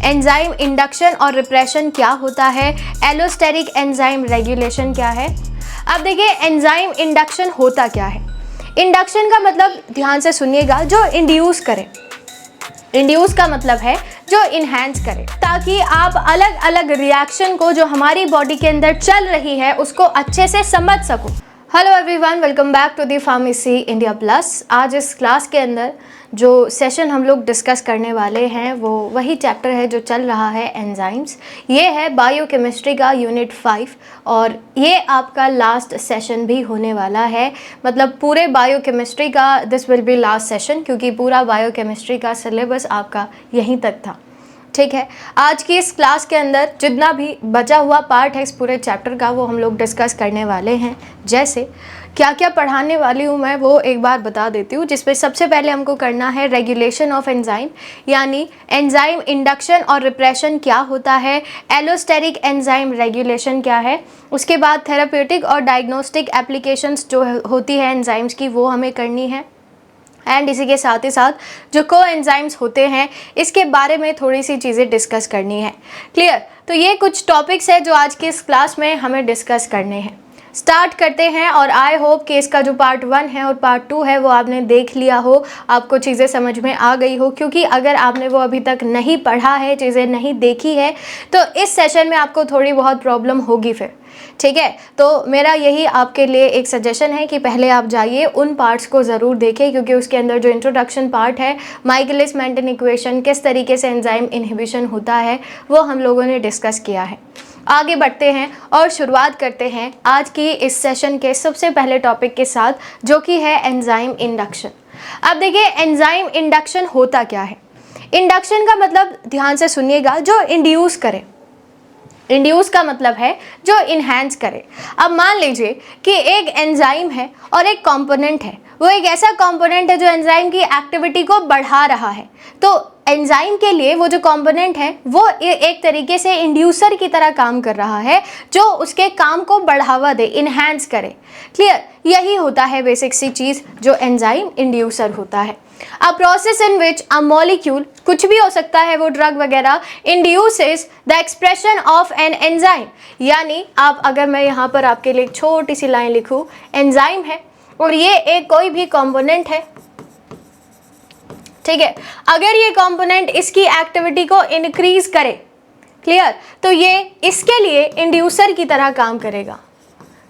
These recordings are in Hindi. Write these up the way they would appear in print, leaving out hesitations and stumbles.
एंजाइम इंडक्शन और रिप्रेशन क्या होता है, एलोस्टेरिक एंजाइम रेगुलेशन क्या है। अब देखिए एंजाइम इंडक्शन होता क्या है। इंडक्शन का मतलब ध्यान से सुनिएगा, जो इंड्यूस करे। इंड्यूस का मतलब है जो इन्हेंस करे, ताकि आप अलग अलग रिएक्शन को जो हमारी बॉडी के अंदर चल रही है उसको अच्छे से समझ सको। Hello everyone, welcome back to the pharmacy India plus. आज इस क्लास के अंदर जो सेशन हम लोग डिस्कस करने वाले हैं वो वही चैप्टर है जो चल रहा है एंजाइम्स। ये है बायोकेमिस्ट्री का यूनिट 5 और ये आपका लास्ट सेशन भी होने वाला है। मतलब पूरे बायोकेमिस्ट्री का this will be last session, क्योंकि पूरा बायोकेमिस्ट्री का सिलेबस आपका यहीं तक था। ठीक है, आज की इस क्लास के अंदर जितना भी बचा हुआ पार्ट है इस पूरे चैप्टर का वो हम लोग डिस्कस करने वाले हैं। जैसे क्या क्या पढ़ाने वाली हूँ मैं वो एक बार बता देती हूँ, जिसमें सबसे पहले हमको करना है रेगुलेशन ऑफ एंजाइम, यानी एंजाइम इंडक्शन और रिप्रेशन क्या होता है, एलोस्टेरिक एंजाइम रेगुलेशन क्या है। उसके बाद थेराप्यूटिक और डायग्नोस्टिक एप्लीकेशंस जो होती है एंजाइम्स की वो हमें करनी है। एंड इसी के साथ ही साथ जो को एंजाइम्स होते हैं इसके बारे में थोड़ी सी चीज़ें डिस्कस करनी है। क्लियर? तो ये कुछ टॉपिक्स है जो आज की इस क्लास में हमें डिस्कस करने हैं। स्टार्ट करते हैं और आई होप कि इसका जो पार्ट 1 है और पार्ट 2 है वो आपने देख लिया हो, आपको चीज़ें समझ में आ गई हो। क्योंकि अगर आपने वो अभी तक नहीं पढ़ा है, चीज़ें नहीं देखी है, तो इस सेशन में आपको थोड़ी बहुत प्रॉब्लम होगी फिर। ठीक है, तो मेरा यही आपके लिए एक सजेशन है कि पहले आप जाइए उन पार्ट्स को ज़रूर देखें, क्योंकि उसके अंदर जो इंट्रोडक्शन पार्ट है, माइकलिस मेंटन इक्वेशन, किस तरीके से एंजाइम इनहिबिशन होता है, वो हम लोगों ने डिस्कस किया है। आगे बढ़ते हैं और शुरुआत करते हैं आज की इस सेशन के सबसे पहले टॉपिक के साथ, जो कि है एंजाइम इंडक्शन। अब देखिए एंजाइम इंडक्शन होता क्या है। इंडक्शन का मतलब ध्यान से सुनिएगा, जो इंड्यूस करे। इंड्यूस का मतलब है जो इन्हेंस करे। अब मान लीजिए कि एक एंजाइम है और एक कंपोनेंट है, वो एक ऐसा कंपोनेंट है जो एंजाइम की एक्टिविटी को बढ़ा रहा है। तो एंजाइम के लिए वो जो कंपोनेंट है वो एक तरीके से इंड्यूसर की तरह काम कर रहा है, जो उसके काम को बढ़ावा दे, इन्हेंस करे। क्लियर? यही होता है बेसिक सी चीज़ जो एंजाइम इंड्यूसर होता है। A process in which a molecule, कुछ भी हो सकता है वो ड्रग वगैरह, induces the expression of an enzyme. यानी आप अगर मैं यहाँ पर आपके लिए एक छोटी सी लाइन लिखूँ, एंजाइम है और ये एक कोई भी कंपोनेंट है। ठीक है, अगर ये कंपोनेंट इसकी एक्टिविटी को इंक्रीज करे, क्लियर, तो ये इसके लिए इंड्यूसर की तरह काम करेगा।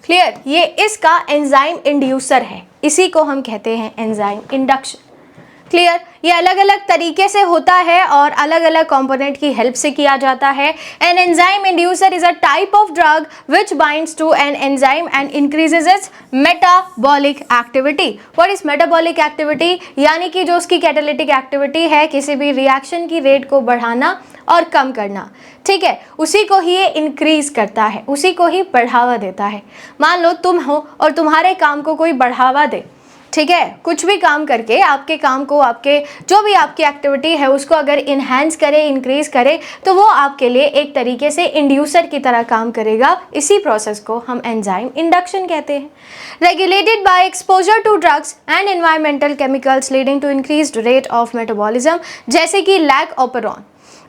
क्लियर? ये इसका एंजाइम इंड्यूसर है, इसी को हम कहते हैं एंजाइम इंडक्शन। क्लियर? ये अलग अलग तरीके से होता है और अलग अलग कंपोनेंट की हेल्प से किया जाता है। An enzyme inducer is a type of drug which binds to an enzyme and increases its metabolic activity. What is metabolic activity? यानी कि जो उसकी कैटालिटिक एक्टिविटी है, किसी भी रिएक्शन की रेट को बढ़ाना और कम करना। ठीक है, उसी को ही ये इंक्रीज करता है, उसी को ही बढ़ावा देता है। मान लो तुम हो और तुम्हारे काम को कोई बढ़ावा दे, ठीक है, कुछ भी काम करके आपके काम को, आपके जो भी आपकी एक्टिविटी है उसको अगर इन्हेंस करे, इंक्रीज करे, तो वो आपके लिए एक तरीके से इंड्यूसर की तरह काम करेगा। इसी प्रोसेस को हम एंजाइम इंडक्शन कहते हैं। Regulated by exposure to drugs and environmental chemicals leading to increased rate of metabolism, जैसे कि लैक ऑपरॉन।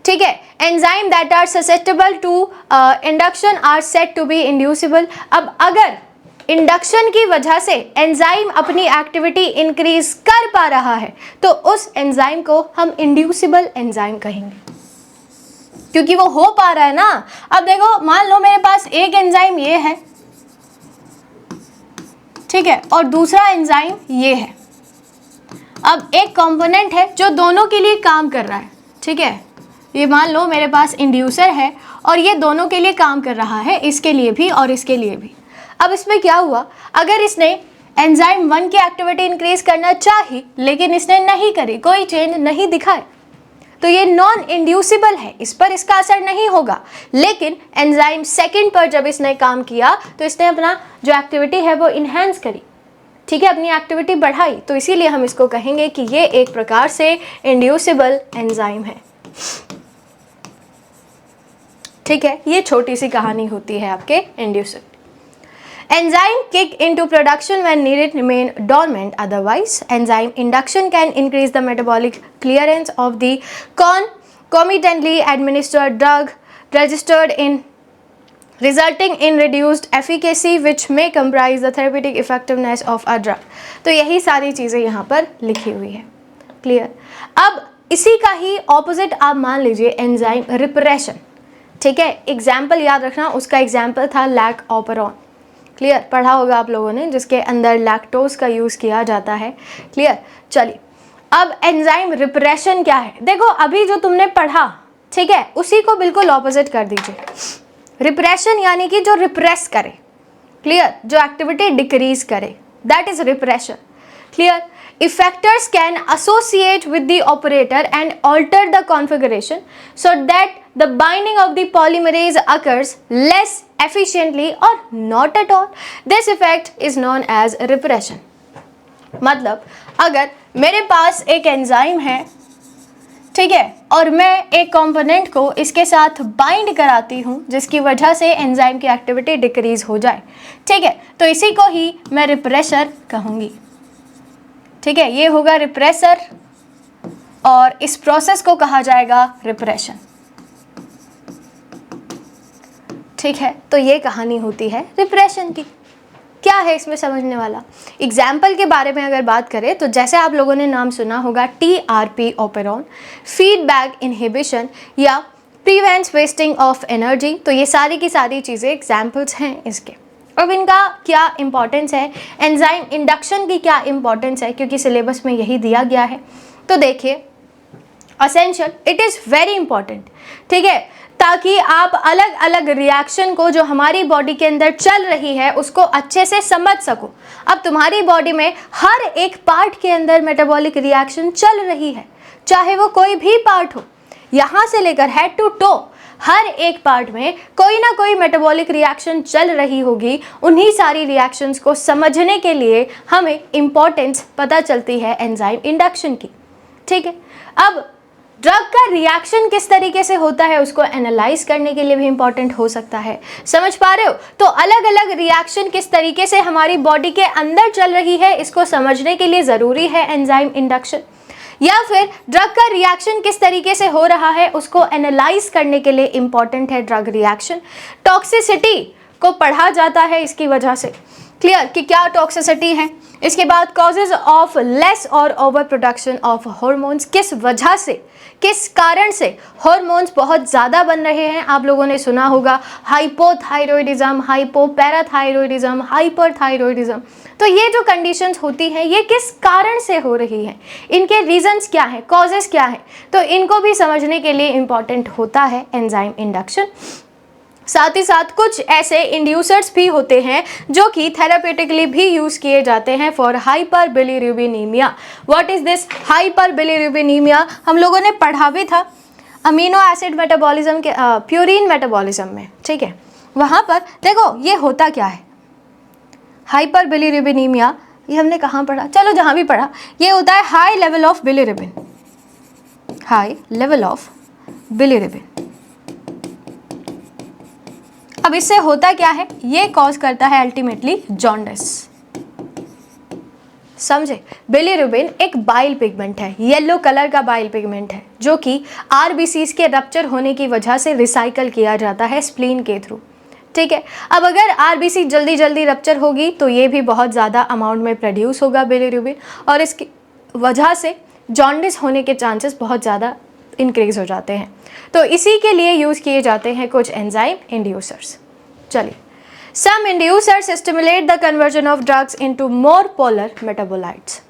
ठीक है, enzyme that are susceptible to induction are said to be inducible. अब अगर इंडक्शन की वजह से एंजाइम अपनी एक्टिविटी इंक्रीज कर पा रहा है तो उस एंजाइम को हम इंड्यूसिबल एंजाइम कहेंगे, क्योंकि वो हो पा रहा है ना। अब देखो, मान लो मेरे पास एक एंजाइम ये है, ठीक है, और दूसरा एंजाइम ये है। अब एक कंपोनेंट है जो दोनों के लिए काम कर रहा है। ठीक है, ये मान लो मेरे पास इंड्यूसर है और ये दोनों के लिए काम कर रहा है, इसके लिए भी और इसके लिए भी। अब इसमें क्या हुआ, अगर इसने एंजाइम 1 की एक्टिविटी इंक्रीज करना चाही लेकिन इसने नहीं करी, कोई चेंज नहीं दिखाए, तो ये नॉन इंड्यूसिबल है, इस पर इसका असर नहीं होगा। लेकिन एंजाइम 2 पर जब इसने काम किया तो इसने अपना जो एक्टिविटी है वो इन्हेंस करी, ठीक है, अपनी एक्टिविटी बढ़ाई, तो इसीलिए हम इसको कहेंगे कि ये एक प्रकार से इंड्यूसिबल एंजाइम है। ठीक है, ये छोटी सी कहानी होती है आपके inducer. Enzyme kick into production when needed remain dormant. Otherwise, enzyme induction can increase the metabolic clearance of the concomitantly administered drug registered in resulting in reduced efficacy which may comprise the therapeutic effectiveness of a drug। तो यही सारी चीज़ें यहाँ पर लिखी हुई है। क्लियर। अब इसी का ही ऑपोजिट आप मान लीजिए एंजाइम रिप्रेशन। ठीक है, एग्जाम्पल याद रखना, उसका एग्जाम्पल था लैक ऑपरॉन। क्लियर, पढ़ा होगा आप लोगों ने, जिसके अंदर लैक्टोज का यूज़ किया जाता है। क्लियर। चलिए, अब एंजाइम रिप्रेशन क्या है? देखो अभी जो तुमने पढ़ा, ठीक है, उसी को बिल्कुल ऑपोजिट कर दीजिए। रिप्रेशन यानी कि जो रिप्रेस करे। क्लियर, जो एक्टिविटी डिक्रीज करे, that is repression. Clear. Effectors can associate with the operator and alter the configuration so that the binding of the polymerase occurs less efficiently or not at all. This effect is known as repression. मतलब अगर मेरे पास एक एंजाइम है, ठीक है, और मैं एक कंपोनेंट को इसके साथ बाइंड कराती हूँ जिसकी वजह से एंजाइम की एक्टिविटी डिक्रीज हो जाए, ठीक है, तो इसी को ही मैं रिप्रेसर कहूँगी। ठीक है, ये होगा रिप्रेसर और इस प्रोसेस को कहा जाएगा रिप्रेशन। ठीक है, तो ये कहानी होती है रिप्रेशन की। क्या है इसमें समझने वाला? एग्जाम्पल के बारे में अगर बात करें तो जैसे आप लोगों ने नाम सुना होगा TRP ऑपेरॉन, फीडबैक इनहिबिशन या प्रिवेंट्स वेस्टिंग ऑफ एनर्जी। तो ये सारी की सारी चीज़ें एग्जाम्पल्स हैं इसके। अब इनका क्या इंपॉर्टेंस है, एंजाइम इंडक्शन की क्या इंपॉर्टेंस है, क्योंकि सिलेबस में यही दिया गया है। तो देखिए, essential, it is very important. ठीक है, ताकि आप अलग अलग रिएक्शन को जो हमारी बॉडी के अंदर चल रही है उसको अच्छे से समझ सको। अब तुम्हारी बॉडी में हर एक पार्ट के अंदर मेटाबॉलिक रिएक्शन चल रही है, चाहे वो कोई भी पार्ट हो, यहाँ से लेकर हेड टू टो, हर एक पार्ट में कोई ना कोई मेटाबॉलिक रिएक्शन चल रही होगी। उन्हीं सारी रिएक्शंस को समझने के लिए हमें इम्पोर्टेंस पता चलती है एंजाइम इंडक्शन की। ठीक है, अब ड्रग का रिएक्शन किस तरीके से होता है उसको एनालाइज करने के लिए भी इंपॉर्टेंट हो सकता है। समझ पा रहे हो? तो अलग अलग रिएक्शन किस तरीके से हमारी बॉडी के अंदर चल रही है इसको समझने के लिए ज़रूरी है एंजाइम इंडक्शन, या फिर ड्रग का रिएक्शन किस तरीके से हो रहा है उसको एनालाइज करने के लिए इंपॉर्टेंट है ड्रग रिएक्शन। टॉक्सिसिटी को पढ़ा जाता है इसकी वजह से। क्लियर, कि क्या टॉक्सिसिटी है। इसके बाद कॉजेज ऑफ लेस और ओवर प्रोडक्शन ऑफ हॉर्मोन्स, किस वजह से, किस कारण से हॉर्मोन्स बहुत ज़्यादा बन रहे हैं। आप लोगों ने सुना होगा हाइपोथायरॉयडिज्म, हाइपोपैराथायरॉयडिज्म, हाइपरथायरॉयडिज्म। तो ये जो कंडीशंस होती हैं ये किस कारण से हो रही हैं, इनके रीजंस क्या हैं, कॉजेज क्या हैं, तो इनको भी समझने के लिए इम्पॉर्टेंट होता है एंजाइम इंडक्शन। साथ ही साथ कुछ ऐसे इंड्यूसर्स भी होते हैं जो कि थेरापेटिकली भी यूज़ किए जाते हैं for hyperbilirubinemia. What is this hyperbilirubinemia? हम लोगों ने पढ़ा भी था अमीनो एसिड मेटाबॉलिज्म के प्यूरिन मेटाबॉलिज्म में। ठीक है, वहाँ पर देखो ये होता क्या है, हाइपर बिलीरुबिनीमिया, ये हमने कहाँ पढ़ा, चलो जहाँ भी पढ़ा, ये होता है high level of bilirubin, high level of bilirubin. अब इससे होता क्या है, ये कॉज करता है अल्टीमेटली जॉन्डिस। समझे? बिलीरुबिन एक बाइल पिगमेंट है, येलो कलर का बाइल पिगमेंट है जो कि आरबीसीज के रप्चर होने की वजह से रिसाइकल किया जाता है स्प्लीन के थ्रू। ठीक है, अब अगर आरबीसी जल्दी जल्दी रप्चर होगी तो ये भी बहुत ज़्यादा अमाउंट में प्रोड्यूस होगा बिलीरुबिन, और इसकी वजह से जॉन्डिस होने के चांसेस बहुत ज़्यादा इंक्रीज हो जाते हैं। तो इसी के लिए यूज़ किए जाते हैं कुछ एंजाइम इंड्यूसर्स। चलिए, some inducers stimulate the conversion of drugs into more polar metabolites.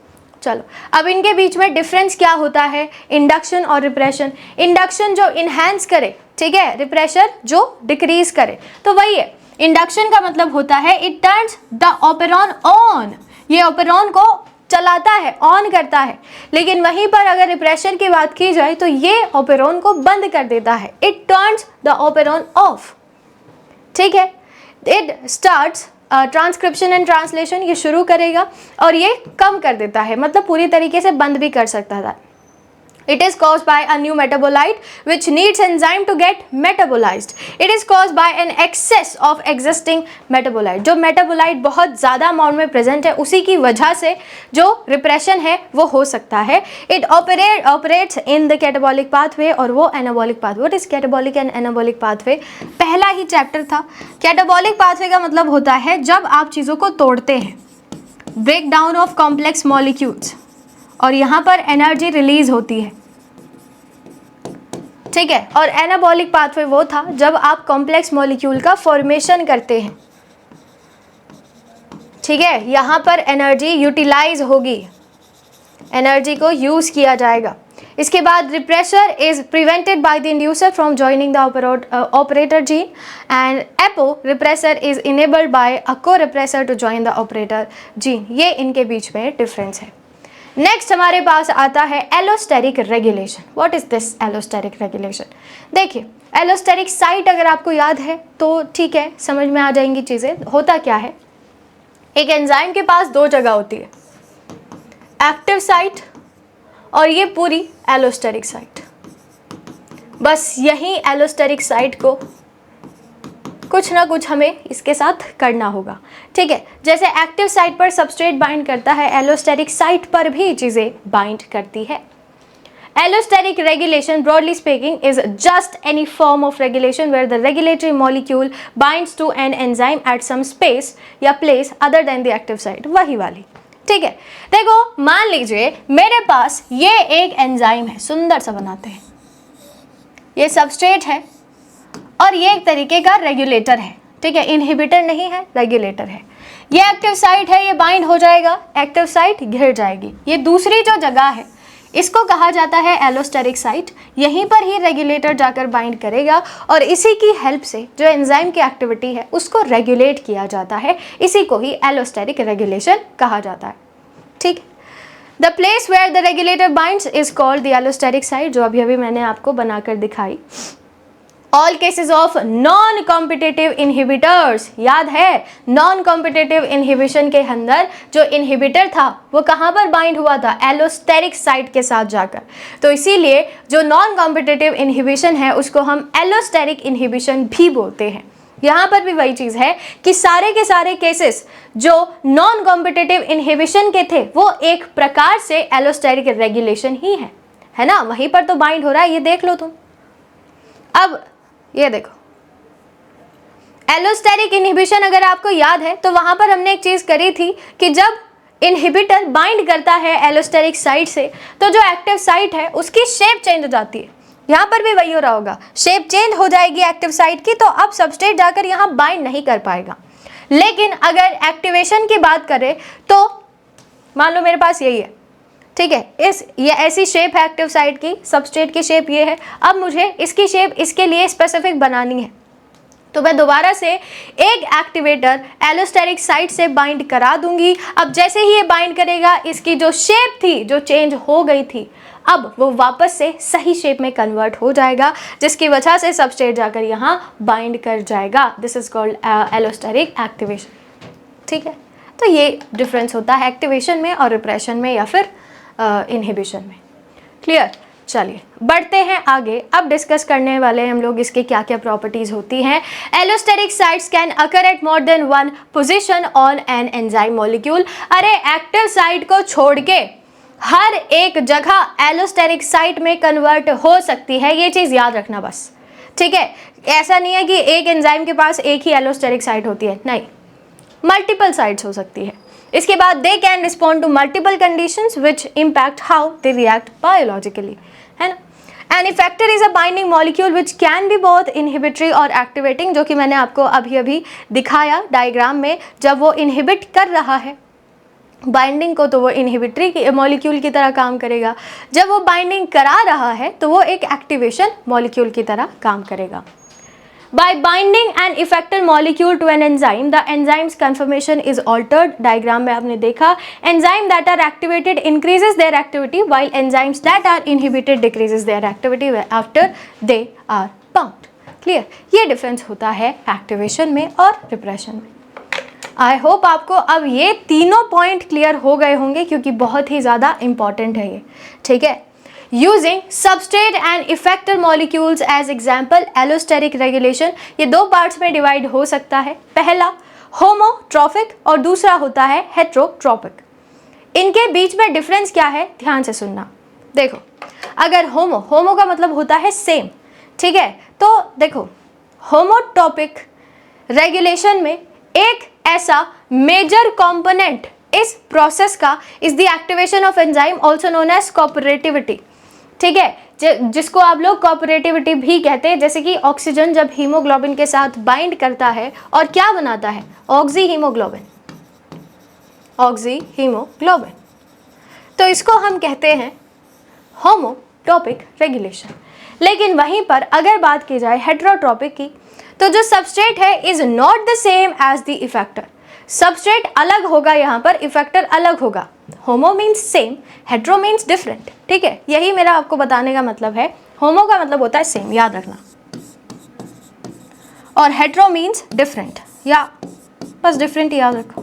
चलो, अब इनके बीच में डिफरेंस क्या होता है, इंडक्शन और रिप्रेशन। इंडक्शन जो इन्हेंस करे, ठीक है, रिप्रेशर जो डिक्रीज करे, तो वही है। इंडक्शन का मतलब होता है it turns the operon on, ये ऑपेरॉन को चलाता है, ऑन करता है। लेकिन वहीं पर अगर रिप्रेशन की बात की जाए तो ये ऑपेरॉन को बंद कर देता है, it turns the operon of. ठीक है, it starts transcription and translation, ये शुरू करेगा और ये कम कर देता है, मतलब पूरी तरीके से बंद भी कर सकता था। It is caused by a new metabolite which needs enzyme to get metabolized. It is caused by an excess of existing metabolite. जो metabolite बहुत ज़्यादा अमाउंट में प्रेजेंट है उसी की वजह से जो रिप्रेशन है वो हो सकता है. It operates in the catabolic pathway और वो anabolic pathway. What is catabolic and anabolic pathway? पहला ही चैप्टर था. Catabolic pathway का मतलब होता है जब आप चीज़ों को तोड़ते हैं, break down of complex molecules, और यहाँ पर एनर्जी रिलीज होती है. ठीक है. और एनाबॉलिक पाथवे वो था जब आप कॉम्प्लेक्स मॉलिक्यूल का फॉर्मेशन करते हैं. ठीक है. यहाँ पर एनर्जी यूटिलाइज होगी, एनर्जी को यूज किया जाएगा. इसके बाद repressor is prevented by the inducer from joining the operator gene, and aporepressor is enabled by a corepressor to join the operator gene. ये इनके बीच में डिफरेंस है. नेक्स्ट हमारे पास आता है allosteric regulation. What is this allosteric regulation? देखिए, एलोस्टेरिक साइट अगर आपको याद है तो ठीक है, समझ में आ जाएंगी चीज़ें. होता क्या है, एक एंजाइम के पास दो जगह होती है, एक्टिव साइट और ये पूरी एलोस्टेरिक साइट. बस यही एलोस्टेरिक साइट को कुछ ना कुछ हमें इसके साथ करना होगा. ठीक है. जैसे एक्टिव साइट पर सबस्ट्रेट बाइंड करता है, एलोस्टेरिक साइट पर भी चीज़ें बाइंड करती है. Allosteric regulation broadly speaking is just any form of regulation where the regulatory molecule binds to an enzyme at some space या place other than the active site. वही वाली. ठीक है. देखो, मान लीजिए मेरे पास ये एक एंजाइम है, सुंदर सा बनाते हैं, ये सबस्ट्रेट है और ये एक तरीके का रेगुलेटर है. ठीक है. इनहिबिटर नहीं है, रेगुलेटर है. ये एक्टिव साइट है, ये बाइंड हो जाएगा, एक्टिव साइट घिर जाएगी. ये दूसरी जो जगह है इसको कहा जाता है एलोस्टेरिक साइट. यहीं पर ही रेगुलेटर जाकर बाइंड करेगा और इसी की हेल्प से जो एंजाइम की एक्टिविटी है उसको रेगुलेट किया जाता है. इसी को ही एलोस्टेरिक रेगुलेशन कहा जाता है. ठीक. The place where the regulator binds is called the allosteric site, जो अभी अभी मैंने आपको बनाकर दिखाई. All cases of non competitive inhibitors, याद है नॉन कॉम्पिटिटिव इनहिबिशन के अंदर जो इनहिबिटर था वो कहाँ पर बाइंड हुआ था, एलोस्टेरिक साइट के साथ जाकर. तो इसीलिए जो नॉन कॉम्पिटिटिव इनहिबिशन है उसको हम एलोस्टेरिक इनहिबिशन भी बोलते हैं. यहाँ पर भी वही चीज़ है कि सारे के सारे केसेस जो नॉन कॉम्पिटिटिव इनहिबिशन के थे वो एक प्रकार से एलोस्टेरिक रेगुलेशन ही है ना. वहीं पर तो बाइंड हो रहा है, ये देख लो तुम. अब ये देखो, एलोस्टेरिक इनहिबिशन अगर आपको याद है तो वहां पर हमने एक चीज करी थी कि जब इनहिबिटर बाइंड करता है एलोस्टेरिक साइट से तो जो एक्टिव साइट है उसकी शेप चेंज हो जाती है. यहाँ पर भी वही हो रहा होगा, शेप चेंज हो जाएगी एक्टिव साइट की, तो अब सबस्ट्रेट जाकर यहाँ बाइंड नहीं कर पाएगा. लेकिन अगर एक्टिवेशन की बात करें तो मान लो मेरे पास यही है. ठीक है. ये ऐसी शेप है एक्टिव साइट की, सबस्ट्रेट की शेप ये है. अब मुझे इसकी शेप इसके लिए स्पेसिफिक बनानी है तो मैं दोबारा से एक एक्टिवेटर एलोस्टेरिक साइट से बाइंड करा दूंगी. अब जैसे ही ये बाइंड करेगा इसकी जो शेप थी जो चेंज हो गई थी अब वो वापस से सही शेप में कन्वर्ट हो जाएगा, जिसकी वजह से सबस्ट्रेट जाकर यहाँ बाइंड कर जाएगा. This is called allosteric activation. ठीक है. तो ये डिफरेंस होता है एक्टिवेशन में और रिप्रेशन में या फिर इनहिबिशन में. क्लियर. चलिए बढ़ते हैं आगे. अब डिस्कस करने वाले हैं हम लोग इसके क्या क्या प्रॉपर्टीज होती हैं. Allosteric sites can occur at more than one position on an enzyme molecule. अरे एक्टिव साइट को छोड़ के हर एक जगह एलोस्टेरिक साइट में कन्वर्ट हो सकती है, ये चीज़ याद रखना बस. ठीक है. ऐसा नहीं है कि एक एंजाइम के पास एक ही एलोस्टेरिक साइट होती है, नहीं, मल्टीपल साइट्स हो सकती है. इसके बाद they can respond to multiple conditions which impact how they react biologically, है ना. An effector is a binding molecule which can be both inhibitory और एक्टिवेटिंग, जो कि मैंने आपको अभी अभी दिखाया डायग्राम में. जब वो इनहिबिट कर रहा है बाइंडिंग को तो वो इनहिबिटरी मॉलिक्यूल की तरह काम करेगा. जब वो बाइंडिंग करा रहा है तो वो एक एक्टिवेशन मॉलिक्यूल की तरह काम करेगा. By binding an effector molecule to an enzyme, the enzyme's conformation is altered. Diagram में आपने देखा, enzyme that are activated increases their activity while enzymes that are inhibited decreases their activity after they are bound. Clear? ये डिफरेंस होता है एक्टिवेशन में और रिप्रेशन में. आई होप आपको अब ये तीनों पॉइंट क्लियर हो गए होंगे क्योंकि बहुत ही ज़्यादा इंपॉर्टेंट है ये. ठीक है. Using substrate and effector molecules as example allosteric regulation. ये दो पार्ट्स में डिवाइड हो सकता है, पहला होमोट्रॉपिक और दूसरा होता है हेट्रोट्रॉपिक। इनके बीच में डिफरेंस क्या है, ध्यान से सुनना। देखो, अगर होमो का मतलब होता है सेम, ठीक है, तो देखो होमोटॉपिक रेगुलेशन में एक ऐसा मेजर कंपोनेंट इस प्रोसेस का is the activation of enzyme also known as cooperativity, ठीक है, जिसको आप लोग कोऑपरेटिविटी भी कहते हैं। जैसे कि ऑक्सीजन जब हीमोग्लोबिन के साथ बाइंड करता है और क्या बनाता है, ऑक्सी हीमोग्लोबिन, तो इसको हम कहते हैं होमोटॉपिक रेगुलेशन। लेकिन वहीं पर अगर बात की जाए हेट्रोट्रॉपिक की, तो जो सबस्ट्रेट है is not the same as the effector. Substrate अलग होगा, यहाँ पर इफेक्टर अलग होगा। Homo means same, hetero means different, ठीक है, यही मेरा आपको बताने का मतलब है। होमो का मतलब होता है सेम, याद रखना, और हेट्रो मीन्स डिफरेंट, या बस डिफरेंट याद रखो,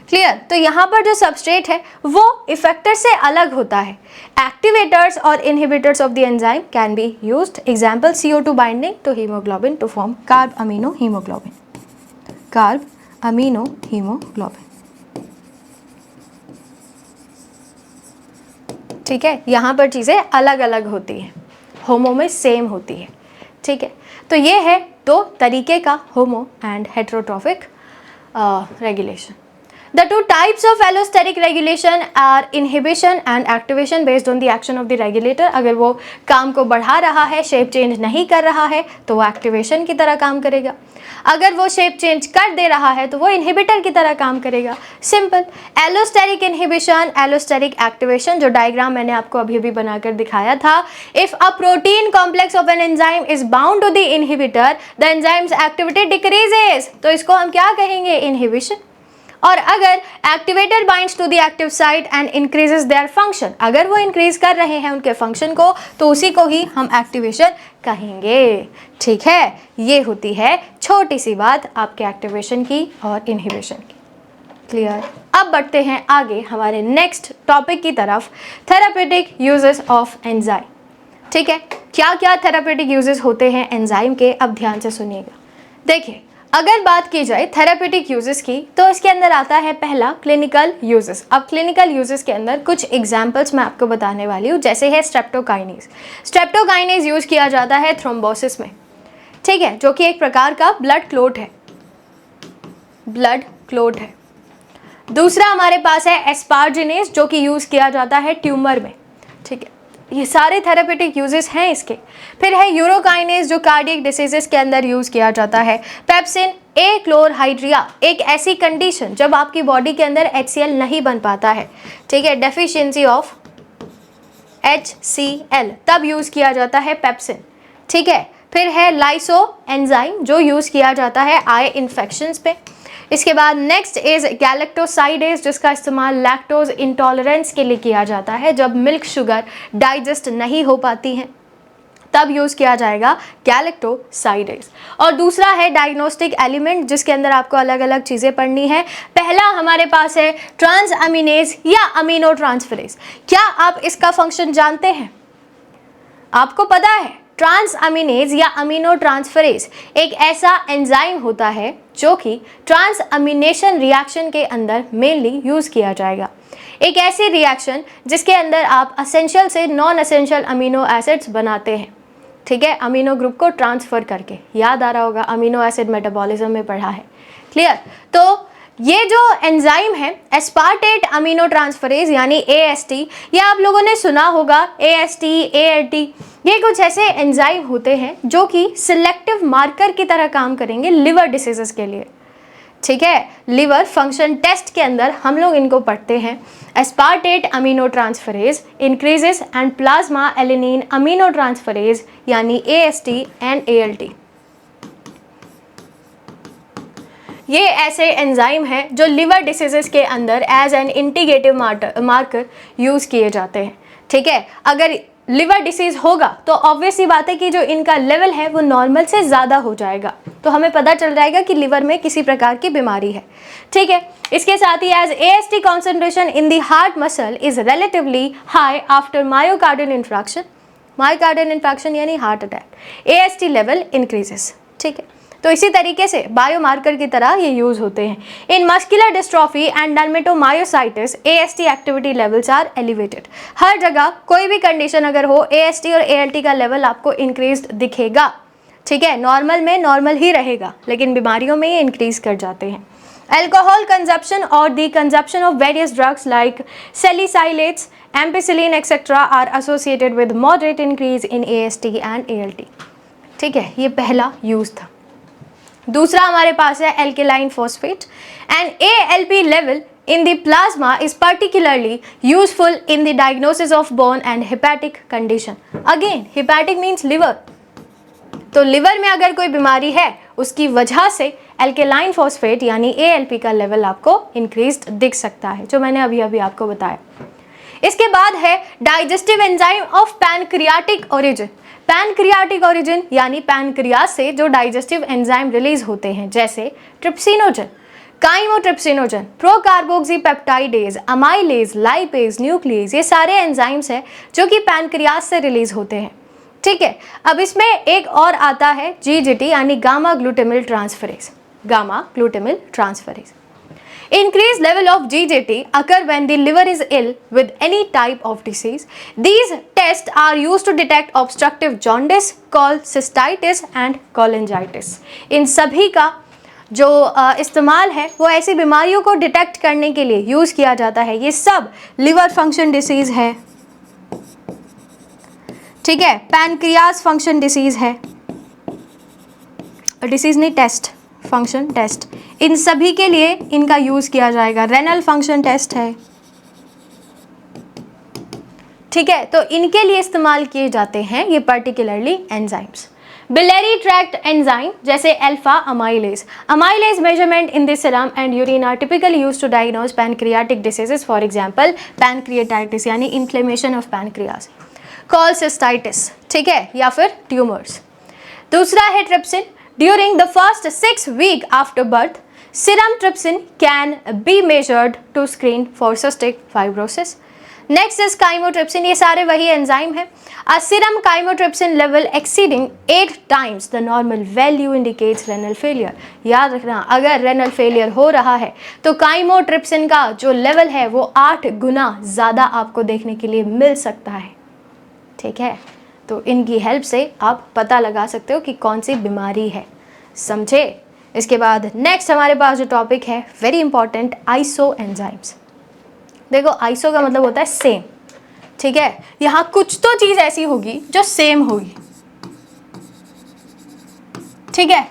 क्लियर। तो यहाँ पर जो सबस्ट्रेट है वो इफेक्टर से अलग होता है। एक्टिवेटर्स और inhibitors of the enzyme can be used, example CO2 binding to haemoglobin to form carb amino haemoglobin, ठीक है। यहाँ पर चीज़ें अलग अलग होती हैं, होमो में सेम होती है, ठीक है। तो ये है दो तरीके का homo and heterotropic regulation. The two types of allosteric regulation are inhibition and activation based on the action of the regulator। अगर वो काम को बढ़ा रहा है, शेप चेंज नहीं कर रहा है, तो वो एक्टिवेशन की तरह काम करेगा। अगर वो शेप चेंज कर दे रहा है तो वो इनहिबिटर की तरह काम करेगा। Simple. Allosteric inhibition, allosteric activation, जो डायग्राम मैंने आपको अभी अभी बनाकर दिखाया था। If a protein complex of an enzyme is bound to the inhibitor, the enzyme's activity decreases, तो इसको हम क्या कहेंगे, इनहिबिशन। और अगर activator binds to the active site and increases their function, अगर वो इंक्रीज कर रहे हैं उनके फंक्शन को, तो उसी को ही हम एक्टिवेशन कहेंगे, ठीक है। ये होती है छोटी सी बात आपके एक्टिवेशन की और इनहिबिशन की, क्लियर। अब बढ़ते हैं आगे हमारे नेक्स्ट टॉपिक की तरफ, थेरापेटिक यूजेस ऑफ एंजाइम, ठीक है। क्या क्या थेरापेटिक यूजेस होते हैं एंजाइम के, अब ध्यान से सुनिएगा। देखिए, अगर बात की जाए थेरापेटिक यूजेस की, तो इसके अंदर आता है पहला क्लिनिकल यूजेस। अब क्लिनिकल यूजेस के अंदर कुछ एग्जांपल्स मैं आपको बताने वाली हूँ, जैसे है स्ट्रेप्टोकाइनेज। स्ट्रेप्टोकाइनेज यूज किया जाता है थ्रोम्बोसिस में, ठीक है, जो कि एक प्रकार का ब्लड क्लॉट है। दूसरा हमारे पास है एस्पार्जिनेज, जो कि यूज किया जाता है ट्यूमर में, ठीक है। ये सारे थेरापेटिक यूजेस हैं इसके। फिर है यूरोकाइनेज, जो कार्डियक डिसीजेस के अंदर यूज किया जाता है। पेप्सिन ए क्लोरहाइड्रिया, एक ऐसी कंडीशन जब आपकी बॉडी के अंदर HCl नहीं बन पाता है, ठीक है, डेफिशिएंसी ऑफ HCl, तब यूज किया जाता है पेप्सिन, ठीक है। फिर है लाइसो एंजाइम, जो यूज किया जाता है आई इन्फेक्शंस पे। इसके बाद नेक्स्ट इज गैलेक्टोसाइडेज, जिसका इस्तेमाल लैक्टोज इंटॉलरेंस के लिए किया जाता है, जब मिल्क शुगर डाइजेस्ट नहीं हो पाती हैं, तब यूज किया जाएगा गैलेक्टोसाइडेज। और दूसरा है डायग्नोस्टिक एलिमेंट, जिसके अंदर आपको अलग अलग चीज़ें पढ़नी है। पहला हमारे पास है ट्रांस अमीनेज या अमीनो ट्रांसफरेज। क्या आप इसका फंक्शन जानते हैं? आपको पता है ट्रांस अमीनेज या अमीनो ट्रांसफरेज एक ऐसा एंजाइम होता है जो कि ट्रांस अमीनेशन रिएक्शन के अंदर मेनली यूज किया जाएगा। एक ऐसी रिएक्शन जिसके अंदर आप असेंशियल से नॉन असेंशियल अमीनो एसिड्स बनाते हैं, ठीक है, अमीनो ग्रुप को ट्रांसफर करके। याद आ रहा होगा, अमीनो एसिड मेटाबॉलिज्म में पढ़ा है, क्लियर। तो ये जो एंजाइम है एस्पार्टेट अमीनो ट्रांसफरेज यानी AST, ये आप लोगों ने सुना होगा, AST, ALT, ये कुछ ऐसे एंजाइम होते हैं जो कि सिलेक्टिव मार्कर की तरह काम करेंगे लिवर डिसीजेस के लिए, ठीक है। लिवर फंक्शन टेस्ट के अंदर हम लोग इनको पढ़ते हैं। Aspartate amino transferase increases and plasma alanine amino transferase यानी AST एंड ALT। ये ऐसे एंजाइम हैं जो लिवर डिसीजेस के अंदर as an integrative marker use किए जाते हैं, ठीक है। अगर लिवर डिसीज होगा तो ऑब्वियस सी बात है कि जो इनका लेवल है वो नॉर्मल से ज़्यादा हो जाएगा, तो हमें पता चल जाएगा कि लिवर में किसी प्रकार की बीमारी है। ठीक है, इसके साथ ही as AST concentration in the heart muscle is relatively high after myocardial infarction, myocardial infarction यानी heart attack, AST level increases. ठीक है, तो इसी तरीके से बायोमार्कर की तरह ये यूज होते हैं। In muscular dystrophy and dermatomyositis AST activity levels are elevated. हर जगह कोई भी कंडीशन अगर हो AST और ALT का लेवल आपको इंक्रीज दिखेगा। ठीक है, नॉर्मल में नॉर्मल ही रहेगा, लेकिन बीमारियों में ये इंक्रीज कर जाते हैं। Alcohol consumption or the consumption of various drugs like salicylates, ampicillin etc. are associated with moderate increase in AST and ALT। ठीक है, ये पहला यूज था। दूसरा हमारे पास है alkaline phosphate and ALP level in the plasma is particularly useful in the diagnosis of bone and hepatic condition। Again, hepatic means liver, तो लिवर में अगर कोई बीमारी है उसकी वजह से एल्केलाइन फॉस्फेट यानी ALP का लेवल आपको इंक्रीज्ड दिख सकता है, जो मैंने अभी अभी आपको बताया। इसके बाद है digestive enzyme of pancreatic origin. Pancreatic origin यानी पैनक्रियाज से जो डाइजेस्टिव एंजाइम रिलीज होते हैं, जैसे trypsinogen, chymotrypsinogen, procarboxypeptidase, amylase, lipase, nucleus, ये सारे एंजाइम्स हैं जो कि पैनक्रियाज से रिलीज होते हैं। ठीक है, अब इसमें एक और आता है GGT यानी gamma glutamyl transferase, gamma glutamyl transferase. Increased level of GGT occur when the liver is ill with any type of disease. These tests are used to detect obstructive jaundice, cholecystitis and cholangitis. इन सभी का जो इस्तेमाल है वो ऐसी बीमारियों को डिटेक्ट करने के लिए यूज किया जाता है। ये सब लिवर फंक्शन डिसीज है, ठीक है, पैनक्रियाज फंक्शन डिसीज है, डिसीज नहीं टेस्ट, फंक्शन टेस्ट, इन सभी के लिए इनका यूज किया जाएगा। रेनल फंक्शन टेस्ट है, ठीक है, तो इनके लिए इस्तेमाल किए जाते हैं ये particularly enzymes. Biliary tract enzyme जैसे alpha amylase, amylase measurement in the serum and urine are typically used to diagnose pancreatic diseases, for example pancreatitis यानी इन्फ्लेमेशन ऑफ पैनक्रियाज, कोलसिस्टाइटिस, ठीक है, या फिर ट्यूमर्स। दूसरा है trypsin. During the first 6 weeks after birth, serum trypsin can be measured to screen for cystic fibrosis. Next is chymotrypsin, ये सारे वही एंजाइम है। A serum chymotrypsin level exceeding 8 times the normal value indicates renal failure। याद रखना, अगर रेनल फेलियर हो रहा है तो chymotrypsin का जो लेवल है वो 8 गुना ज़्यादा आपको देखने के लिए मिल सकता है। ठीक है, तो इनकी हेल्प से आप पता लगा सकते हो कि कौन सी बीमारी है, समझे। इसके बाद नेक्स्ट हमारे पास जो टॉपिक है वेरी इंपॉर्टेंट, आइसो एंजाइम्स। देखो आइसो का मतलब होता है सेम, ठीक है, यहाँ कुछ तो चीज़ ऐसी होगी जो सेम होगी, ठीक है,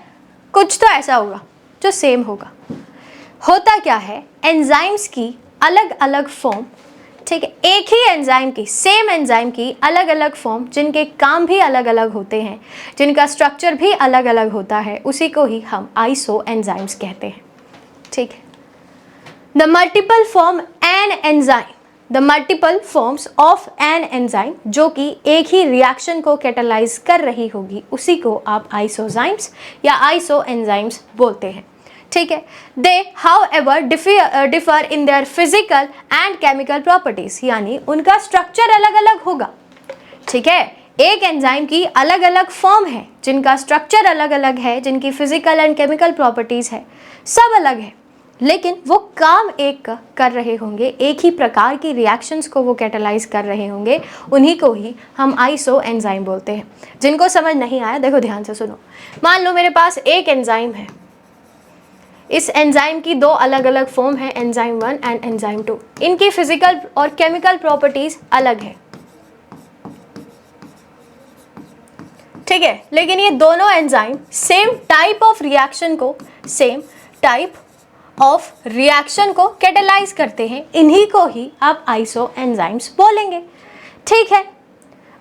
कुछ तो ऐसा होगा जो सेम होगा। होता क्या है, एंजाइम्स की अलग अलग फॉर्म, ठीक है, एक ही एंजाइम की, सेम एंजाइम की अलग अलग फॉर्म, जिनके काम भी अलग अलग होते हैं, जिनका स्ट्रक्चर भी अलग अलग होता है, उसी को ही हम आइसो एंजाइम्स कहते हैं। ठीक है, the multiple form an enzyme, the multiple forms of an enzyme जो कि एक ही रिएक्शन को कैटालाइज कर रही होगी, उसी को आप आइसोजाइम्स या आइसो एंजाइम्स बोलते हैं। ठीक है, they however differ in their physical and chemical properties, यानी उनका स्ट्रक्चर अलग अलग होगा। ठीक है, एक एंजाइम की अलग अलग फॉर्म है, जिनका स्ट्रक्चर अलग अलग है, जिनकी फिजिकल एंड केमिकल प्रॉपर्टीज है, सब अलग है, लेकिन वो काम एक कर रहे होंगे, एक ही प्रकार की रिएक्शंस को वो कैटालाइज कर रहे होंगे, उन्हीं को ही हम आइसो एंजाइम बोलते हैं। जिनको समझ नहीं आया देखो ध्यान से सुनो। मान लो मेरे पास एक एंजाइम है, इस एंजाइम की दो अलग अलग फॉर्म है, एंजाइम 1 एंड एंजाइम 2, इनकी फिजिकल और केमिकल प्रॉपर्टीज अलग है। ठीक है, लेकिन ये दोनों enzyme same type of reaction को कैटालाइज करते हैं, इन्हीं को ही आप आइसो एंजाइम्स बोलेंगे। ठीक है,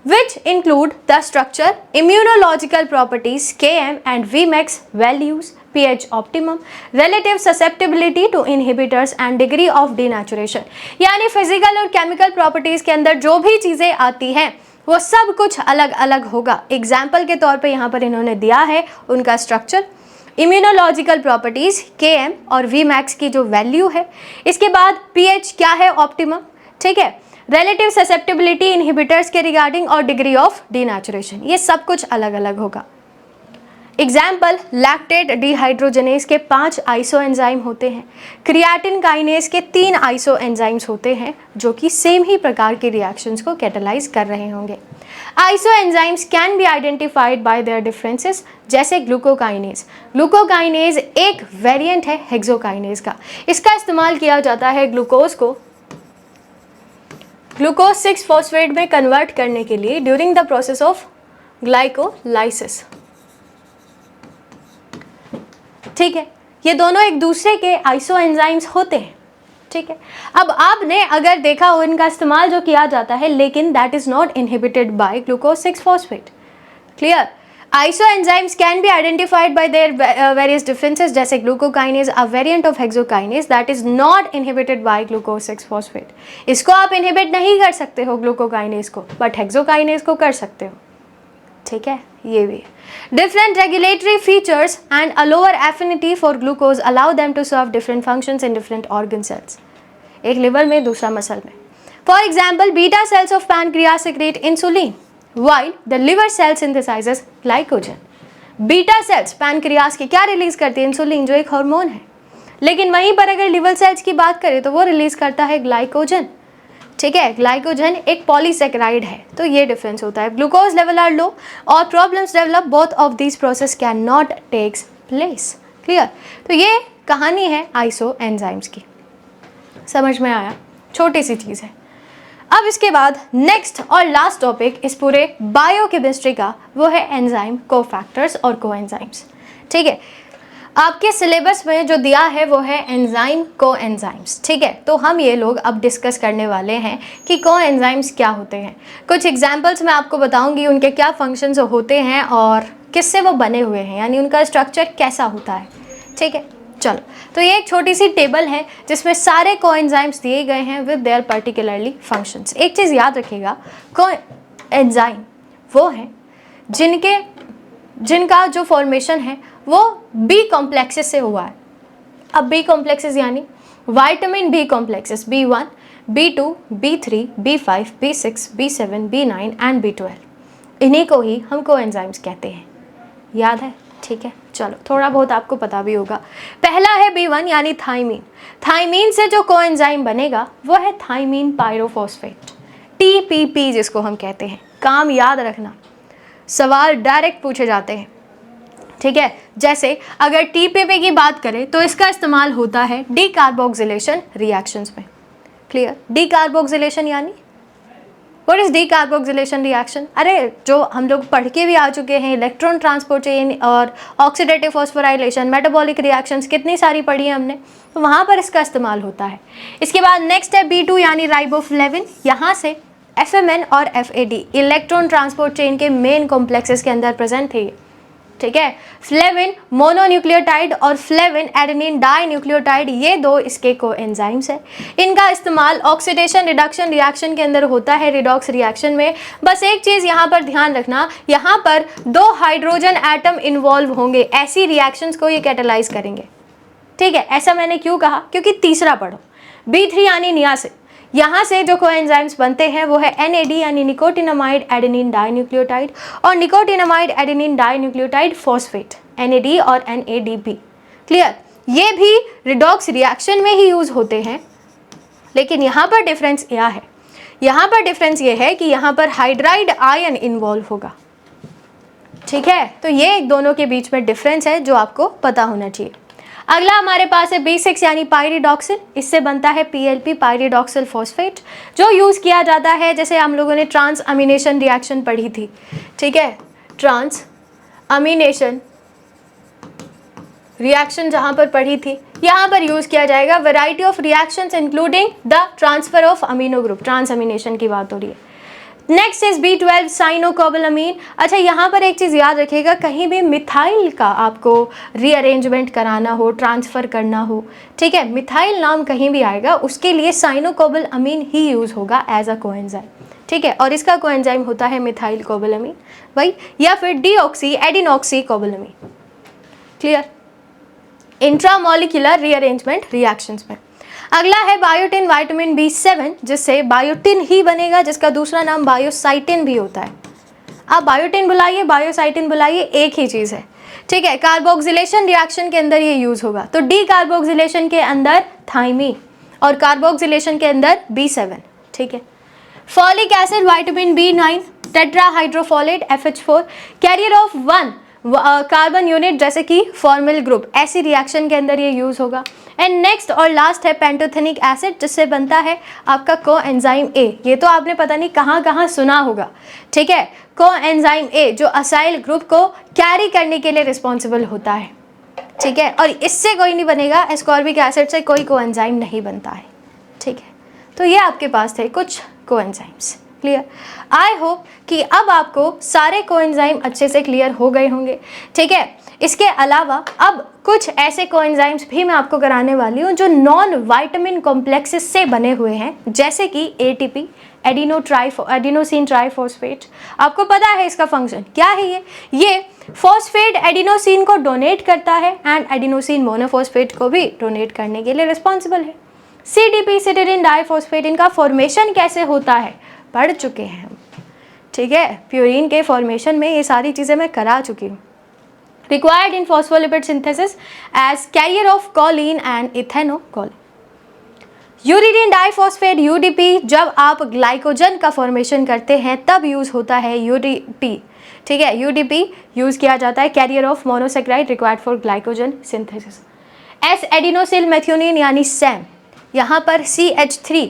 which include the structure, immunological properties, Km and Vmax values, pH optimum, relative susceptibility to inhibitors and degree of denaturation। यानी फिजिकल और केमिकल प्रॉपर्टीज के अंदर जो भी चीज़ें आती हैं वो सब कुछ अलग अलग होगा। एग्जाम्पल के तौर पे यहाँ पर इन्होंने दिया है उनका स्ट्रक्चर, इम्यूनोलॉजिकल प्रॉपर्टीज़ Km और Vmax की जो वैल्यू है, इसके बाद pH क्या है ऑप्टिमम, ठीक है, रिलेटिव ससेप्टिबिलिटी इनहिबिटर्स के रिगार्डिंग और डिग्री ऑफ डीनेचुरेशन, ये सब कुछ अलग अलग होगा। एग्जाम्पल, लैक्टेट डिहाइड्रोजनेज के 5 आइसो एंजाइम होते हैं, क्रिएटिन काइनेज के 3 आइसो एंजाइम्स होते हैं जो कि सेम ही प्रकार के रिएक्शंस को कैटेलाइज कर रहे होंगे। Iso enzymes can be identified by there differences, जैसे ग्लूकोकाइनेज। ग्लूकोकाइनेज एक वेरिएंट है हेक्सोकाइनेज का, इसका इस्तेमाल किया जाता है ग्लूकोज को ग्लूकोज 6 फॉस्फेट में कन्वर्ट करने के लिए during the process of glycolysis, ठीक है। ये दोनों एक दूसरे के आइसो एंजाइम्स होते हैं, ठीक है। अब आपने अगर देखा हो इनका इस्तेमाल जो किया जाता है, लेकिन that is not inhibited by glucose 6 phosphate, क्लियर। Isoenzymes can be identified by their various differences, जैसे glucokinase a variant of hexokinase that is not inhibited by glucose 6 phosphate. इसको आप इनहिबिट नहीं कर सकते हो ग्लूकोकाइनेज को, बट हेक्सोकाइनेज को कर सकते हो, ठीक है। ये भी different regulatory features and a lower affinity for glucose allow them to serve different functions in different organ cells, एक लिवर में दूसरा मसल में। For example, beta cells of pancreas secrete insulin while the liver cell synthesizes glycogen। Beta cells pancreas की क्या रिलीज करती है, इंसुलिन, जो एक हार्मोन है, लेकिन वहीं पर अगर लिवर सेल्स की बात करें तो वो रिलीज करता है ग्लाइकोजन, ठीक है। ग्लाइकोजन एक पॉलीसेकेराइड है, तो ये डिफरेंस होता है। ग्लूकोज लेवल आर लो और problems develop, both of this process can not takes place, clear. तो ये कहानी है आइसो एंजाइम्स की, समझ में आया, छोटी सी चीज़ है। अब इसके बाद नेक्स्ट और लास्ट टॉपिक इस पूरे बायोकेमिस्ट्री का वो है एंजाइम कोफैक्टर्स और कोएंजाइम्स, ठीक है। आपके सिलेबस में जो दिया है वो है एंजाइम कोएंजाइम्स, ठीक है। तो हम ये लोग अब डिस्कस करने वाले हैं कि कोएंजाइम्स क्या होते हैं। कुछ एग्जांपल्स मैं आपको बताऊंगी, उनके क्या फंक्शंस होते हैं और किससे वो बने हुए हैं, यानी उनका स्ट्रक्चर कैसा होता है, ठीक है। चलो, तो ये एक छोटी सी टेबल है जिसमें सारे कोएंजाइम्स दिए गए हैं विद देयर पर्टिकुलरली फंक्शंस। एक चीज़ याद रखिएगा, कोएंजाइम वो हैं जिनका जो फॉर्मेशन है वो बी कॉम्प्लेक्सेस से हुआ है। अब बी कॉम्प्लेक्सेस यानी vitamin B complexes B1, B2, B3, B5, B6, B7, B9 and B12, इन्हीं को ही हम कोएंजाइम्स कहते हैं। याद है, ठीक है। चलो, थोड़ा बहुत आपको पता भी होगा। पहला है B1 यानी थाइमीन। थाइमीन से जो कोएंजाइम बनेगा वो है थाइमीन पायरोफॉस्फेट, TPP जिसको हम कहते हैं। काम याद रखना, सवाल डायरेक्ट पूछे जाते हैं, ठीक है। जैसे अगर TPP की बात करें तो इसका इस्तेमाल होता है डीकार्बोक्सिलेशन रिएक्शंस में, क्लियर। डीकार्बोक्सिलेशन यानी व्हाट इज डीकार्बोक्सिलेशन रिएक्शन? अरे जो हम लोग पढ़ के भी आ चुके हैं, इलेक्ट्रॉन ट्रांसपोर्ट चेन और ऑक्सीडेटिव फॉस्फोराइलेशन, मेटाबॉलिक रिएक्शंस, कितनी सारी पढ़ी है हमने, तो वहाँ पर इसका इस्तेमाल होता है। इसके बाद नेक्स्ट है B2 यानी राइबोफ्लेविन। यहाँ से FMN और FAD इलेक्ट्रॉन ट्रांसपोर्ट चेन के मेन कॉम्प्लेक्सेस के अंदर प्रेजेंट है, ठीक है। फ्लेविन मोनोन्यूक्लियोटाइड और फ्लेविन एडेनिन डाइन्यूक्लियोटाइड, ये दो इसके कोएंजाइम्स है। इनका इस्तेमाल ऑक्सीडेशन रिडक्शन रिएक्शन के अंदर होता है, रिडॉक्स रिएक्शन में। बस एक चीज़ यहाँ पर ध्यान रखना, यहाँ पर 2 हाइड्रोजन एटम इन्वॉल्व होंगे, ऐसी रिएक्शंस को ये कैटेलाइज करेंगे, ठीक है। ऐसा मैंने क्यों कहा, क्योंकि तीसरा पढ़ो, B3 यानी नियासिन। यहाँ से जो कोएंजाइम्स बनते हैं वो है NAD यानी निकोटिनामाइड एडेनिन डाइन्यूक्लियोटाइड और nicotinamide adenine dinucleotide phosphate, NAD और NADP, क्लियर। ये भी रिडॉक्स रिएक्शन में ही यूज होते हैं, लेकिन यहाँ पर डिफरेंस क्या है, यहाँ पर डिफरेंस ये है कि यहाँ पर हाइड्राइड आयन इन्वॉल्व होगा, ठीक है। तो ये दोनों के बीच में डिफरेंस है जो आपको पता होना चाहिए। अगला हमारे पास है B6 यानी पायरिडॉक्सिन। इससे बनता है PLP पायरिडॉक्सिल फॉस्फेट, जो यूज़ किया जाता है, जैसे हम लोगों ने ट्रांस अमीनेशन रिएक्शन पढ़ी थी, ठीक है। ट्रांस अमीनेशन रिएक्शन जहाँ पर पढ़ी थी, यहाँ पर यूज़ किया जाएगा। Variety of reactions including the transfer of amino group, transamination की बात हो रही है। Next is B12 cyanocobalamin. अच्छा, यहाँ पर एक चीज़ याद रखिएगा, कहीं भी मिथाइल का आपको रीअरेंजमेंट कराना हो, ट्रांसफ़र करना हो, ठीक है, मिथाइल नाम कहीं भी आएगा, उसके लिए साइनोकोबालामीन ही यूज़ होगा एज अ कोएंजाइम, ठीक ठीक है, और इसका कोएंजाइम होता है मिथाइल कोबालामीन, वही, या फिर deoxy adenosyl cobalamin. Clear? Intramolecular rearrangement reactions में। अगला है बायोटिन विटामिन B7, जिससे बायोटिन ही बनेगा, जिसका दूसरा नाम बायोसाइटिन भी होता है। आप बायोटिन बुलाइए, बायोसाइटिन बुलाइए, एक ही चीज़ है, ठीक है। कार्बोक्सिलेशन रिएक्शन के अंदर ये यूज़ होगा, तो डी कार्बोक्सिलेशन के अंदर थाइमीन और कार्बोक्सिलेशन के अंदर B7, ठीक है। Folic acid vitamin B9 tetrahydrofolate FH4 carrier of 1 carbon unit जैसे कि फॉर्मिल ग्रुप, ऐसी रिएक्शन के अंदर ये यूज़ होगा। एंड नेक्स्ट और लास्ट है पेंटोथेनिक एसिड, जिससे बनता है आपका कोएंजाइम A। ये तो आपने पता नहीं कहाँ कहाँ सुना होगा, ठीक है। कोएंजाइम A जो असाइल ग्रुप को कैरी करने के लिए रिस्पॉन्सिबल होता है, ठीक है, और इससे कोई नहीं बनेगा, एस्कॉर्बिक एसिड से कोई कोएंजाइम नहीं बनता है, ठीक है। तो ये आपके पास थे कुछ कोएंजाइम्स। क्लियर? आई होप कि अब आपको सारे कोएंजाइम अच्छे से क्लियर हो गए होंगे, ठीक है। इसके अलावा अब कुछ ऐसे कोएंजाइम्स भी मैं आपको कराने वाली हूँ जो नॉन वाइटामिन कॉम्प्लेक्सेस से बने हुए हैं, जैसे कि ATP एडिनोसिन ट्राइफॉस्फेट। आपको पता है इसका फंक्शन क्या है? ये फॉस्फेट एडिनोसिन को डोनेट करता है एंड एडिनोसिन मोनोफॉस्फेट को भी डोनेट करने के लिए रिस्पॉन्सिबल है। CDP सिटिरिन डाइफॉस्फेट, इनका फॉर्मेशन कैसे होता है पढ़ चुके हैं हम, ठीक है। प्यूरिन के फॉर्मेशन में ये सारी चीज़ें मैं करा चुकी हूँ। Required in phospholipid synthesis as carrier of choline and ethanocholine. Uridine diphosphate UDP, जब आप ग्लाइकोजन का फॉर्मेशन करते हैं तब यूज़ होता है UDP, ठीक है। UDP यूज़ किया जाता है carrier of monosaccharide required for glycogen synthesis. S adenosyl methionine यानी सैम, यहाँ पर CH3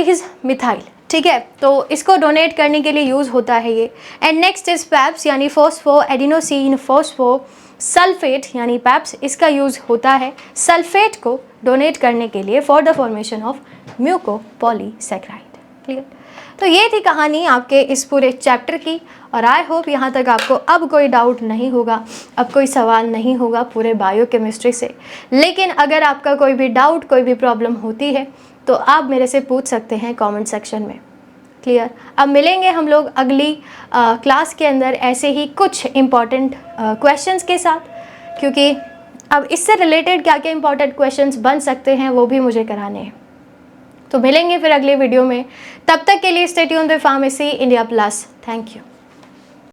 इज मिथाइल, ठीक है, तो इसको डोनेट करने के लिए यूज़ होता है ये। एंड नेक्स्ट इज पैप्स यानी फॉस्फो एडिनोसिन फॉस्फो सल्फेट यानी पैप्स, इसका यूज़ होता है सल्फेट को डोनेट करने के लिए for the formation of mucopolysaccharide. Clear? तो ये थी कहानी आपके इस पूरे चैप्टर की, और आई होप यहाँ तक आपको अब कोई डाउट नहीं होगा, अब कोई सवाल नहीं होगा पूरे बायोकेमिस्ट्री से। लेकिन अगर आपका कोई भी डाउट, कोई भी प्रॉब्लम होती है तो आप मेरे से पूछ सकते हैं कमेंट सेक्शन में। क्लियर? अब मिलेंगे हम लोग अगली क्लास के अंदर ऐसे ही कुछ इम्पॉर्टेंट क्वेश्चंस के साथ, क्योंकि अब इससे रिलेटेड क्या क्या इम्पॉर्टेंट क्वेश्चंस बन सकते हैं वो भी मुझे कराने हैं। तो मिलेंगे फिर अगले वीडियो में, तब तक के लिए stay tuned with pharmacy India plus. Thank you.